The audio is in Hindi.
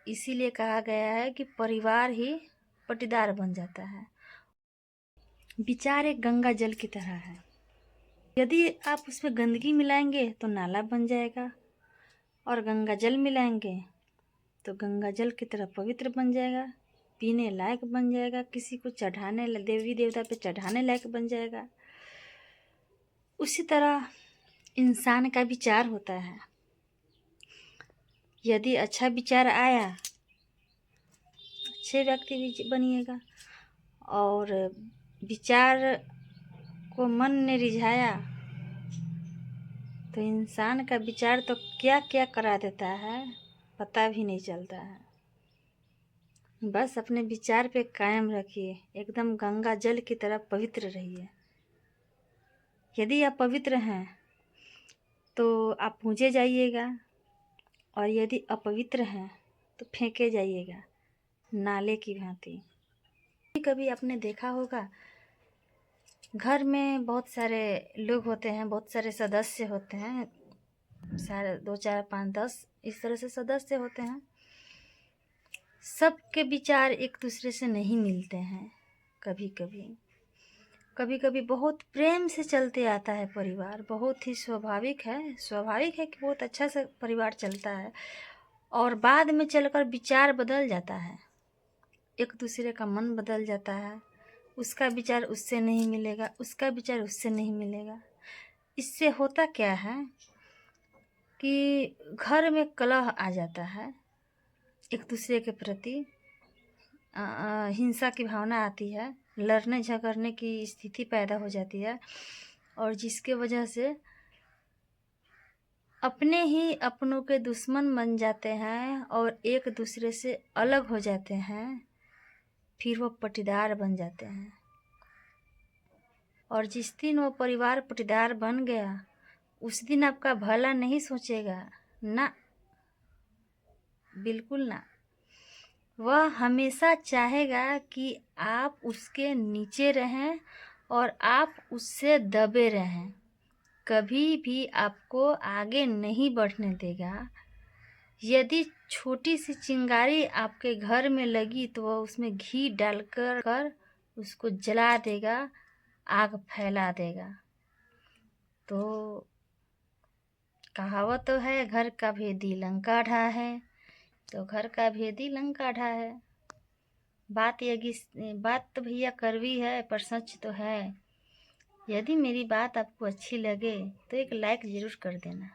इसीलिए कहा गया है कि परिवार ही पटीदार बन जाता है। विचार एक गंगा जल की तरह है। यदि आप उसमें गंदगी मिलाएंगे तो नाला बन जाएगा, और गंगा जल मिलाएंगे तो गंगा जल की तरह पवित्र बन जाएगा, पीने लायक बन जाएगा, किसी को चढ़ाने, देवी देवता पे चढ़ाने लायक बन जाएगा। उसी तरह इंसान का विचार होता है। यदि अच्छा विचार आया, अच्छे व्यक्ति भी बनिएगा, और विचार को मन ने रिझाया तो इंसान का विचार तो क्या क्या करा देता है पता भी नहीं चलता है। बस अपने विचार पे कायम रखिए, एकदम गंगा जल की तरह पवित्र रहिए। यदि आप पवित्र हैं तो आप पूजे जाइएगा, और यदि अपवित्र हैं तो फेंके जाइएगा नाले की भांति। कभी आपने देखा होगा, घर में बहुत सारे लोग होते हैं, बहुत सारे सदस्य होते हैं, सारे 2 4 5 10 इस तरह से सदस्य होते हैं। सबके विचार एक दूसरे से नहीं मिलते हैं। कभी कभी बहुत प्रेम से चलते आता है परिवार, बहुत ही स्वाभाविक है कि बहुत अच्छा से परिवार चलता है, और बाद में चलकर विचार बदल जाता है, एक दूसरे का मन बदल जाता है, उसका विचार उससे नहीं मिलेगा, उसका विचार उससे नहीं मिलेगा। इससे होता क्या है कि घर में कलह आ जाता है, एक दूसरे के प्रति हिंसा की भावना आती है, लड़ने झगड़ने की स्थिति पैदा हो जाती है, और जिसके वजह से अपने ही अपनों के दुश्मन बन जाते हैं और एक दूसरे से अलग हो जाते हैं। फिर वो पटीदार बन जाते हैं, और जिस दिन वो परिवार पटीदार बन गया उस दिन आपका भला नहीं सोचेगा ना, बिल्कुल ना। वह हमेशा चाहेगा कि आप उसके नीचे रहें और आप उससे दबे रहें, कभी भी आपको आगे नहीं बढ़ने देगा। यदि छोटी सी चिंगारी आपके घर में लगी तो वह उसमें घी डालकर उसको जला देगा, आग फैला देगा। तो कहावत तो है, घर का भेदी लंका ढा है, तो घर का भेदी लंका ढा है। बात तो भैया कड़वी है पर सच तो है। यदि मेरी बात आपको अच्छी लगे तो एक लाइक ज़रूर कर देना।